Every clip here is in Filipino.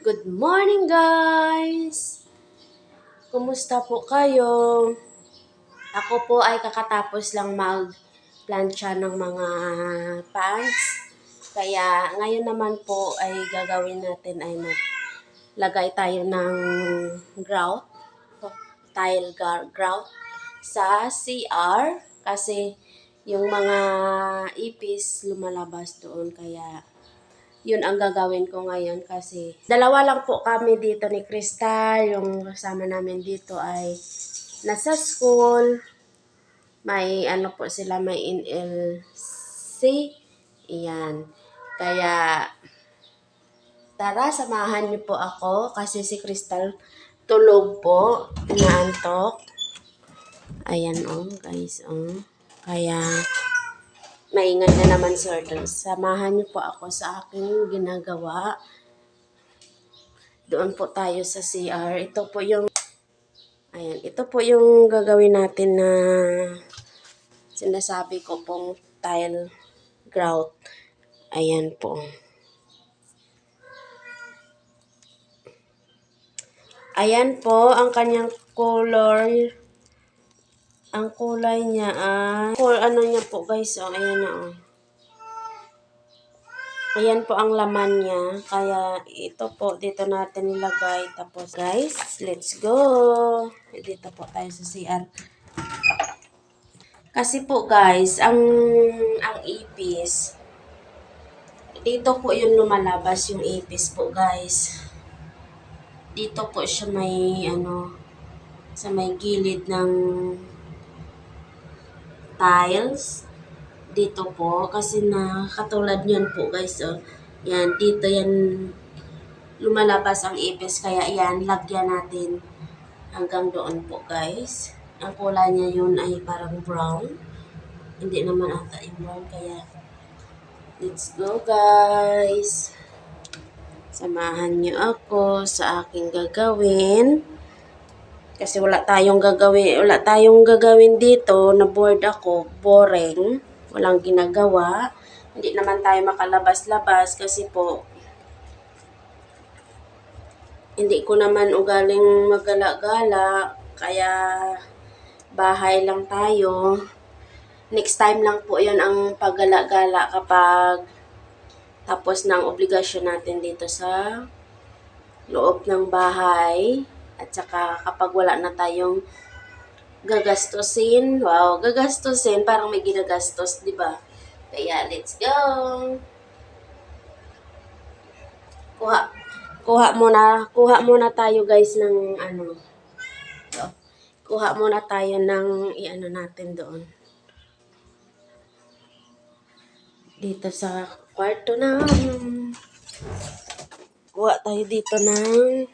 Good morning, guys! Kumusta po kayo? Ako po ay kakatapos lang mag-plancha ng mga pants. Kaya ngayon naman po ay gagawin natin ay maglagay tayo ng grout, tile grout sa CR kasi yung mga ipis lumalabas doon, kaya yun ang gagawin ko ngayon kasi dalawa lang po kami dito ni Crystal. Yung kasama namin dito ay nasa school. May ano po sila, may NLC. Iyan. Kaya tara, samahan niyo po ako kasi si Crystal tulog po, inaantok. Ayan guys Kaya maingay na naman, sir. Samahan niyo po ako sa aking ginagawa. Doon po tayo sa CR. Ito po yung gagawin natin na sinasabi ko pong tile grout. Ayan po. Ayan po ang kanyang color. Ang kulay niya ay ano niya po, guys. Ayan na Ayan po ang laman niya. Kaya ito po, dito natin nilagay. Tapos guys, let's go! Dito po tayo sa CR. Kasi po guys, ang ipis, dito po yung lumalabas yung ipis po guys. Dito po siya may sa may gilid ng tiles. Dito po, kasi na katulad yan po guys. Yan, dito yan lumalabas ang ipis. Kaya yan, lagyan natin hanggang doon po guys. Ang kulay niya yun ay parang brown. Hindi naman ata yung brown, kaya let's go guys. Samahan niyo ako sa aking gagawin. Kasi wala tayong gagawin dito. Na bored ako, boring. Walang ginagawa. Hindi naman tayo makalabas-labas kasi po hindi ko naman ugaling magala-gala. Kaya bahay lang tayo. Next time lang po yun ang paggala-gala kapag tapos ng obligasyon natin dito sa loob ng bahay. At saka kapag wala na tayong gagastusin. Wow, gagastusin. Parang may ginagastos, di ba? Kaya let's go! Kuha muna tayo guys ng kuha muna tayo ng natin doon. Dito sa kwarto na. Kuha tayo dito ng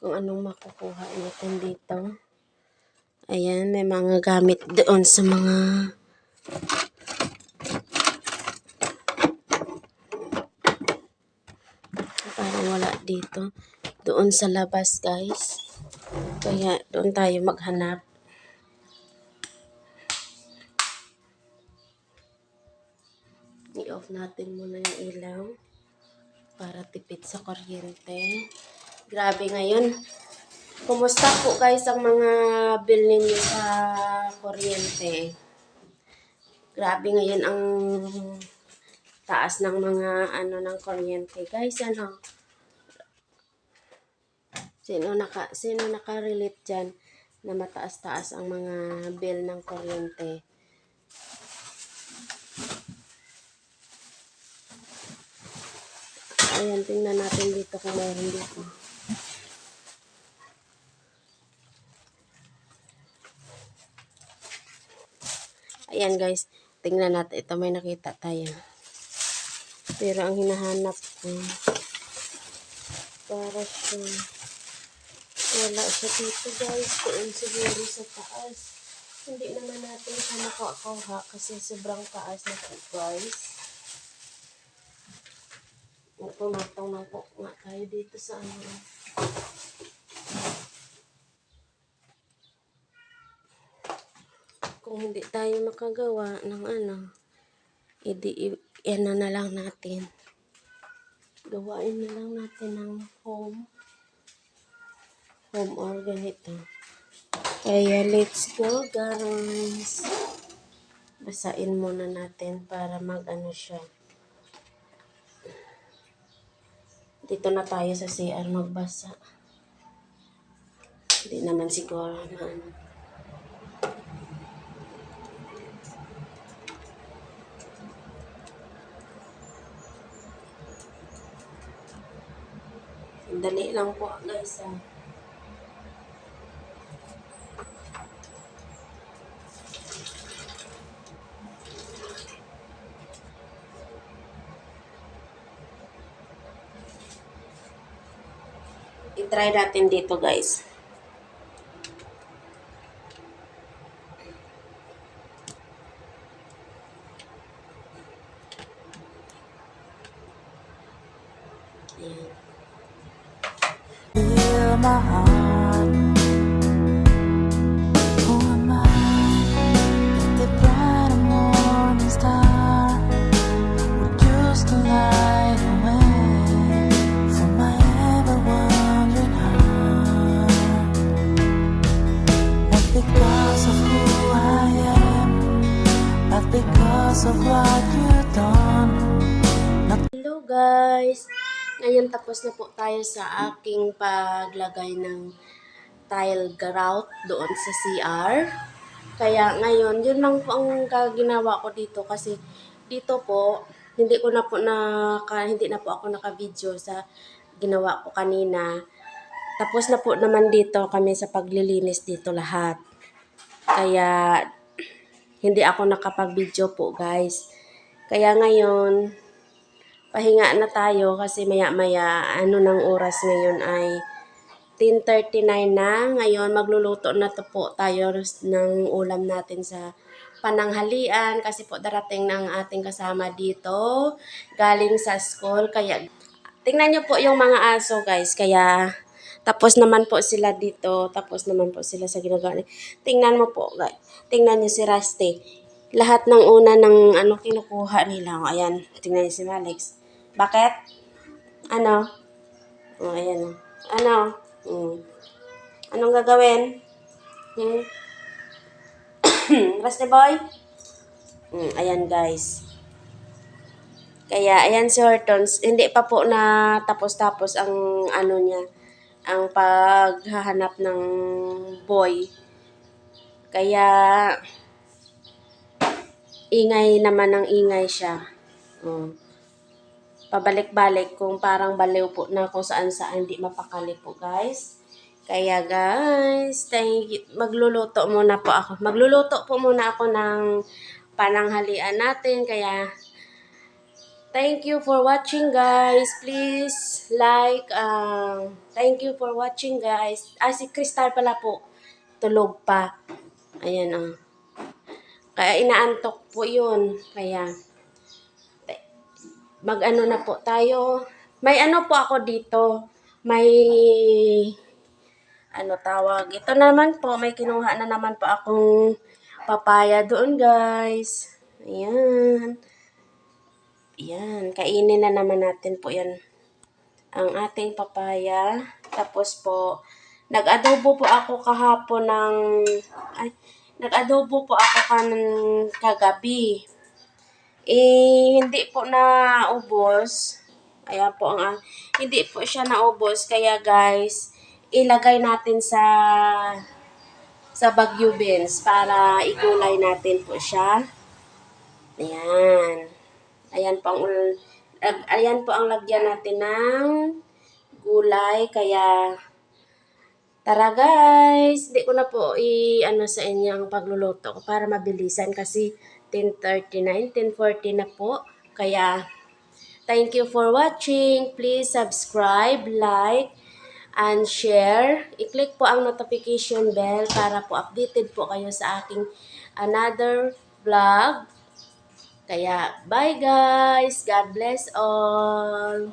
kung anong makukuha natin dito. Ayan, may mga gamit doon sa mga parang wala dito. Doon sa labas guys. Kaya doon tayo maghanap. I-off natin muna yung ilaw para tipid sa kuryente. Grabe ngayon. Kumusta po guys ang mga bill ninyo sa kuryente? Grabe ngayon ang taas ng mga ng kuryente. Guys, Sino naka-relate dyan na mataas-taas ang mga bill ng kuryente? Ayan, tingnan natin dito kung mayroon dito. Ayan guys, tingnan natin. Ito may nakita tayo. Pero ang hinahanap ko, para siya, wala siya dito guys. Doon siguro sa taas. Hindi naman natin siya makakuha kasi sobrang taas na po guys. Tumatong na po nga tayo dito sa Kung hindi tayo makagawa ng edi na lang natin. Gawain na lang natin ng home or ganito. Kaya let's go guys. Basain muna natin para mag-ano siya. Dito na tayo sa CR magbasa. Hindi naman siguro na ano. Dali lang po guys ah. I-try natin dito guys. Ayan. Feel my heart. Who am I? The bright morning star would used to light the way for my ever-wandering heart. Not because of who I am, but because of what you've done. Hello guys! Ngayon tapos na po tayo sa aking paglagay ng tile grout doon sa CR. Kaya ngayon, yun lang po ang ginawa ko dito kasi dito po, hindi na po ako naka-video sa ginawa ko kanina. Tapos na po naman dito kami sa paglilinis dito lahat. Kaya hindi ako nakapag-video po guys. Kaya ngayon, pahinga na tayo kasi maya-maya, ng oras ngayon ay 10:39 na. Ngayon, magluluto na to po tayo ng ulam natin sa pananghalian kasi po darating ng ating kasama dito galing sa school. Kaya, tingnan nyo po yung mga aso guys. Kaya, tapos naman po sila dito. Tapos naman po sila sa ginagawa. Tingnan mo po guys. Tingnan nyo si Rusty. Lahat ng una ng kinukuha nila. Ayan, tingnan nyo si Alex. Bakit? Ano? Oh, ayan. Ano? Anong gagawin? Rusty boy? Ayan guys. Kaya, ayan si Hortons. Hindi pa po na tapos-tapos ang niya. Ang paghahanap ng boy. Kaya, ingay naman ng ingay siya. Pabalik-balik kung parang baliw po na kung saan-saan hindi mapakali po guys. Kaya guys, magluluto muna po ako. Magluluto po muna ako ng pananghalian natin. Kaya thank you for watching guys. Please like. Thank you for watching guys. Si Crystal pala po. Tulog pa. Ayan Kaya inaantok po yun. Kaya mag-ano na po tayo. May po ako dito. May tawag. Ito naman po, may kinuha na naman po akong papaya doon guys. Ayan. Ayan. Kainin na naman natin po yan. Ang ating papaya. Tapos po, nag-adobo po ako kahapon nag-adobo po ako kagabi. Hindi po naubos. Ayan po hindi po siya naubos. Kaya guys, ilagay natin sa Baguio beans para igulay natin po siya. Ayan. Ayan po ang lagyan natin ng gulay. Kaya tara guys, hindi ko na po sa inyo ang pagluluto ko para mabilisan kasi 10:39, 10:40 na po. Kaya, thank you for watching. Please subscribe, like, and share. I-click po ang notification bell para po updated po kayo sa aking another vlog. Kaya, bye guys. God bless all.